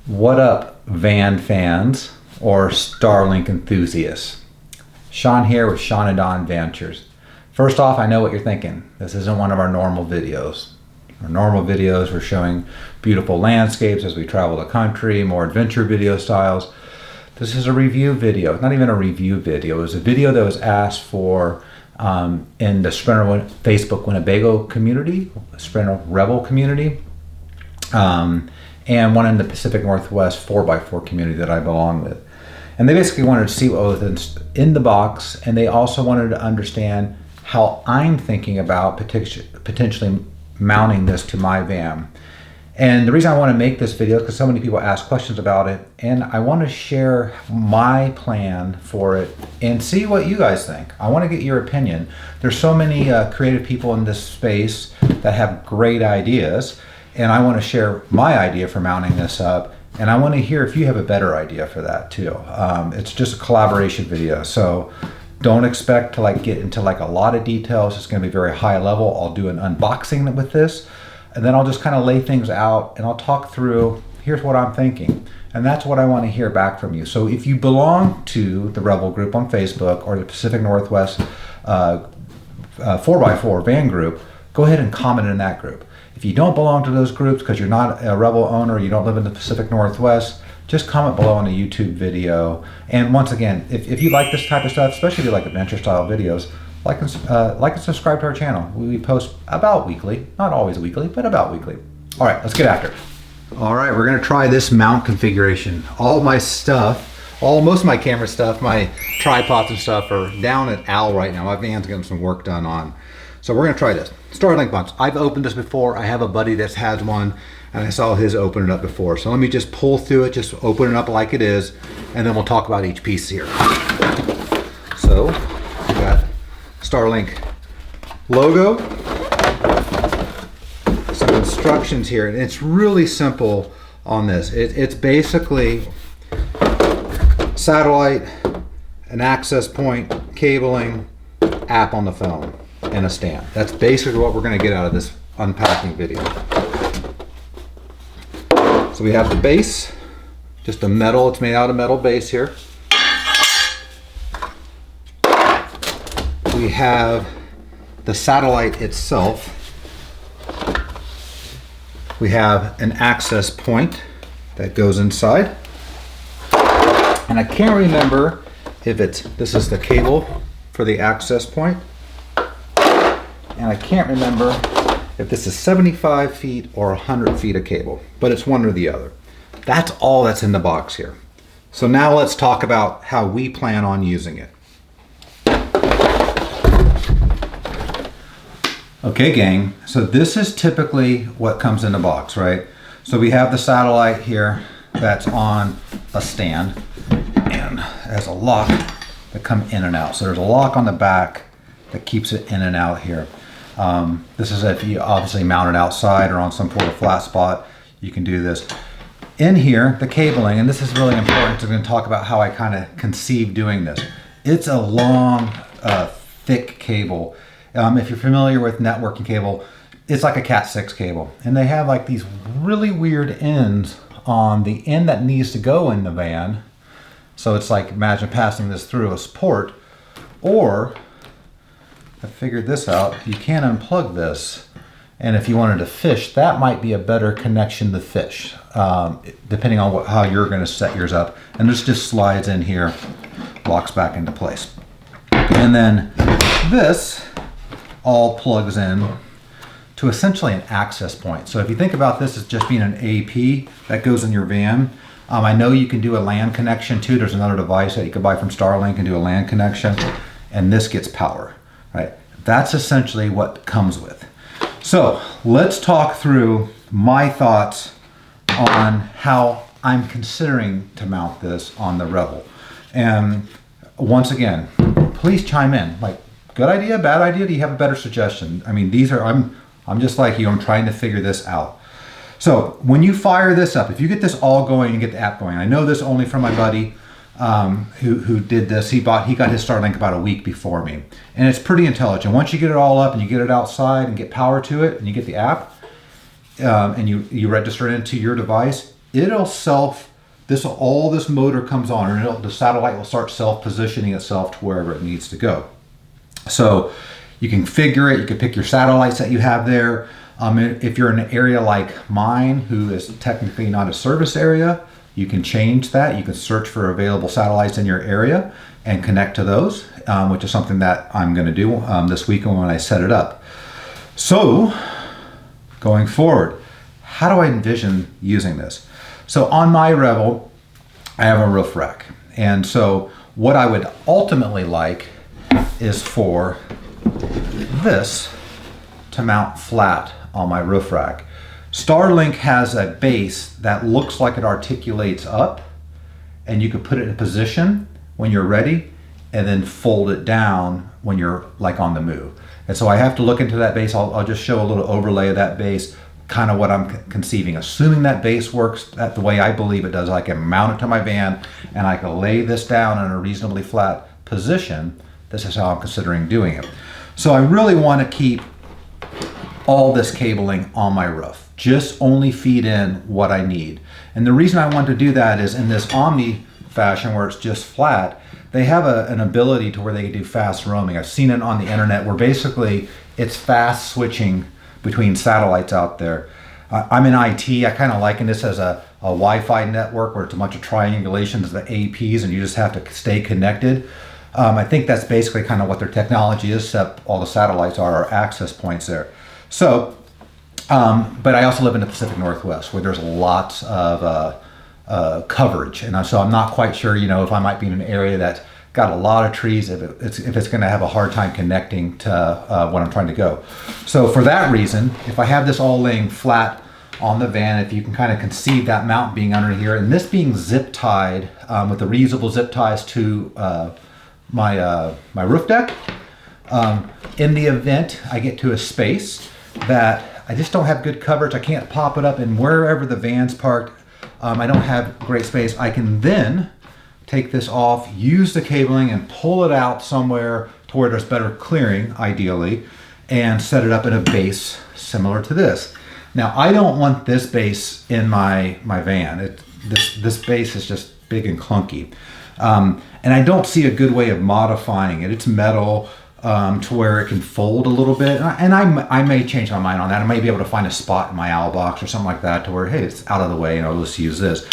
What up, van fans or Starlink enthusiasts? Sean here with Sean and Don Ventures. First off, I know what you're thinking. This isn't one of our normal videos. Our normal videos, we're showing beautiful landscapes as we travel the country, more adventure video styles. This is a review video. It's not even a review video. It was a video that was asked for in the Sprinter Facebook Winnebago community, Sprinter Revel community, and one in the Pacific Northwest 4x4 community that I belong with. And they basically wanted to see what was in the box, and they also wanted to understand how I'm thinking about potentially mounting this to my van. And the reason I want to make this video is because so many people ask questions about it, and I want to share my plan for it and see what you guys think. I want to get your opinion. There's so many creative people in this space that have great ideas, and I want to share my idea for mounting this up, and I want to hear if you have a better idea for that too. It's just a collaboration video, so don't expect to get into a lot of details. It's going to be very high level. I'll do an unboxing with this, and then I'll just kind of lay things out, and I'll talk through, here's what I'm thinking. And that's what I want to hear back from you. So if you belong to the Revel group on Facebook or the Pacific Northwest 4x4 van group, go ahead and comment in that group. If you don't belong to those groups because you're not a Revel owner, you don't live in the Pacific Northwest, just comment below on the YouTube video. And once again, if you like this type of stuff, especially if you like adventure style videos, like and subscribe to our channel. We post about weekly, not always weekly, but about weekly. All right, let's get after it. All right, we're gonna try this mount configuration. All my stuff, most of my camera stuff, my tripods and stuff are down at Al right now. My van's getting some work done on. So we're gonna try this. Starlink box. I've opened this before. I have a buddy that's had one, and I saw his open it up before. So let me just pull through it, just open it up like it is, and then we'll talk about each piece here. So we got Starlink logo, some instructions here, and it's really simple on this. It's basically satellite, an access point, cabling, app on the phone, and a stand. That's basically what we're going to get out of this unpacking video. So we have the base, just a metal, it's made out of metal base here. We have the satellite itself. We have an access point that goes inside. And I can't remember if this is the cable for the access point. And I can't remember if this is 75 feet or 100 feet of cable, but it's one or the other. That's all that's in the box here. So now let's talk about how we plan on using it. Okay, gang, so this is typically what comes in the box, right? So we have the satellite here that's on a stand and has a lock that comes in and out. So there's a lock on the back that keeps it in and out here. This is if you obviously mount it outside or on some sort of flat spot, you can do this. In here, the cabling, and this is really important, so I'm going to talk about how I kind of conceive doing this. It's a long, thick cable. If you're familiar with networking cable, it's like a Cat 6 cable. And they have these really weird ends on the end that needs to go in the van. So it's like, imagine passing this through a port, or I figured this out, you can unplug this, and if you wanted to fish, that might be a better connection to fish, depending on how you're going to set yours up. And this just slides in here, locks back into place. And then this all plugs in to essentially an access point. So if you think about this as just being an AP that goes in your van, I know you can do a LAN connection too. There's another device that you can buy from Starlink and do a LAN connection, and this gets power. Right, that's essentially what comes with. So let's talk through my thoughts on how I'm considering to mount this on the Revel. And once again, please chime in. Good idea, bad idea? Do you have a better suggestion? I mean, I'm just like you. I'm trying to figure this out. So when you fire this up, if you get this all going and get the app going, I know this only from my buddy. Who did this. He got his Starlink about a week before me, and it's pretty intelligent. Once you get it all up and you get it outside and get power to it and you get the app, and you register it into your device, all this motor comes on, and the satellite will start self-positioning itself to wherever it needs to go. So you can configure it. You can pick your satellites that you have there. If you're in an area like mine, who is technically not a service area, you can change that. You can search for available satellites in your area and connect to those, which is something that I'm going to do this weekend when I set it up. So going forward, how do I envision using this? So on my Revel, I have a roof rack. And so what I would ultimately like is for this to mount flat on my roof rack. Starlink has a base that looks like it articulates up, and you could put it in position when you're ready and then fold it down when you're like on the move. And so I have to look into that base. I'll just show a little overlay of that base, kind of what I'm conceiving. Assuming that base works the way I believe it does, I can mount it to my van and I can lay this down in a reasonably flat position. This is how I'm considering doing it. So I really want to keep all this cabling on my roof. Just only feed in what I need. And the reason I want to do that is in this Omni fashion where it's just flat, they have an ability to where they can do fast roaming. I've seen it on the internet where basically it's fast switching between satellites out there. I'm in IT. I kind of liken this as a Wi-Fi network where it's a bunch of triangulations of the APs and you just have to stay connected. I think that's basically kind of what their technology is, except all the satellites are access points there. So, but I also live in the Pacific Northwest where there's lots of coverage. And so I'm not quite sure, if I might be in an area that's got a lot of trees, if it's going to have a hard time connecting to what I'm trying to go. So for that reason, if I have this all laying flat on the van, if you can kind of conceive that mount being under here, and this being zip tied with the reusable zip ties to my roof deck, in the event I get to a space that I just don't have good coverage, I can't pop it up, and wherever the van's parked, I don't have great space, I can then take this off, use the cabling and pull it out somewhere to where there's better clearing, ideally, and set it up in a base similar to this. Now, I don't want this base in my van. This base is just big and clunky. And I don't see a good way of modifying it. It's metal to where it can fold a little bit. And I may change my mind on that. I may be able to find a spot in my owl box or something like that to where, hey, it's out of the way and I'll just use this.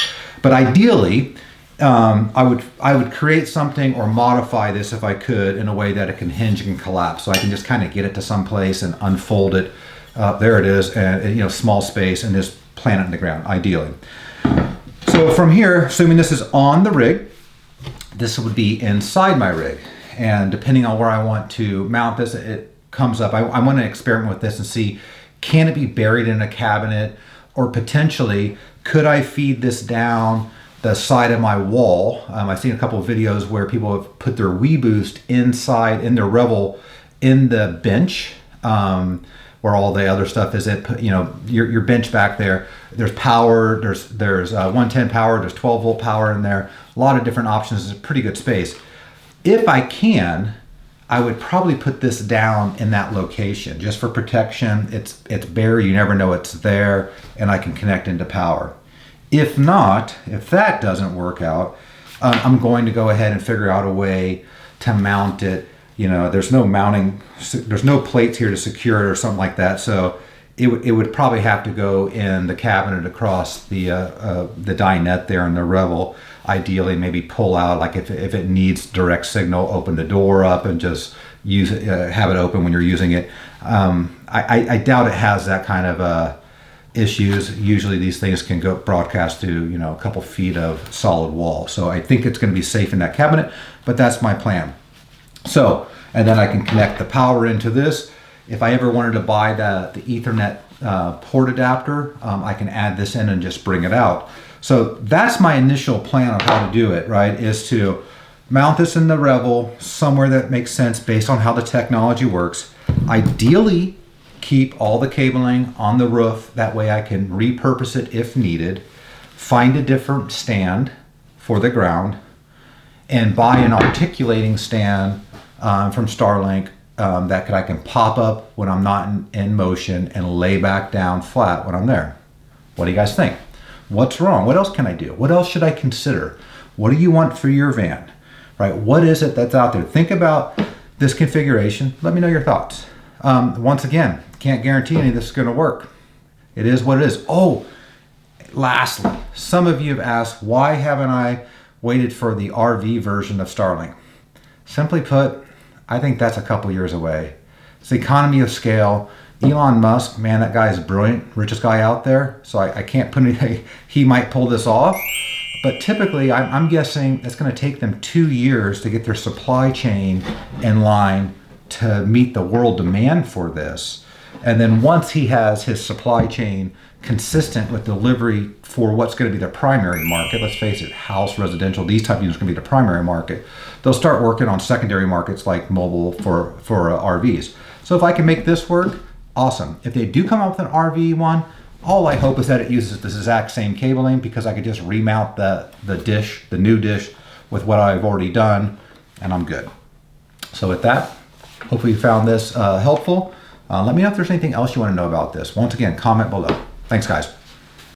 But ideally, I would create something or modify this if I could in a way that it can hinge and collapse. So I can just kind of get it to some place and unfold it. There it is, and small space, and just plant it in the ground, ideally. So from here, assuming this is on the rig, this would be inside my rig. And depending on where I want to mount this, it comes up. I want to experiment with this and see, can it be buried in a cabinet, or potentially, could I feed this down the side of my wall? I've seen a couple of videos where people have put their WeBoost inside in their Revel in the bench, where all the other stuff is. Your bench back there. There's power. There's 110 power. There's 12 volt power in there. A lot of different options. It's a pretty good space. If I can, I would probably put this down in that location just for protection. It's bare. You never know it's there, and I can connect into power. If not, if that doesn't work out, I'm going to go ahead and figure out a way to mount it. There's no mounting, there's no plates here to secure it or something like that. So it would probably have to go in the cabinet across the dinette there in the Revel. Ideally, maybe pull out, like if it needs direct signal, open the door up and just use it, have it open when you're using it. I doubt it has that kind of issues. Usually these things can go broadcast to a couple feet of solid wall. So I think it's going to be safe in that cabinet, but that's my plan. So, and then I can connect the power into this. If I ever wanted to buy the Ethernet port adapter, I can add this in and just bring it out. So that's my initial plan of how to do it, right? Is to mount this in the Revel somewhere that makes sense based on how the technology works. Ideally, keep all the cabling on the roof. That way I can repurpose it if needed. Find a different stand for the ground and buy an articulating stand from Starlink that I can pop up when I'm not in motion and lay back down flat when I'm there. What do you guys think? What's wrong? What else can I do? What else should I consider? What do you want for your van, right? What is it that's out there? Think about this configuration. Let me know your thoughts. Once again, can't guarantee any of this is going to work. It is what it is. Oh, lastly, some of you have asked, why haven't I waited for the RV version of Starlink? Simply put, I think that's a couple years away. It's the economy of scale. Elon Musk, man, that guy is brilliant, richest guy out there. So I can't put anything, he might pull this off. But typically, I'm guessing it's going to take them 2 years to get their supply chain in line to meet the world demand for this. And then once he has his supply chain consistent with delivery for what's going to be the primary market, let's face it, house, residential, these type of units are going to be the primary market, they'll start working on secondary markets like mobile for RVs. So if I can make this work, awesome. If they do come up with an RV one, all I hope is that it uses this exact same cabling, because I could just remount the dish, the new dish, with what I've already done, and I'm good. So with that, hopefully you found this helpful. Let me know if there's anything else you want to know about this. Once again, comment below. Thanks, guys.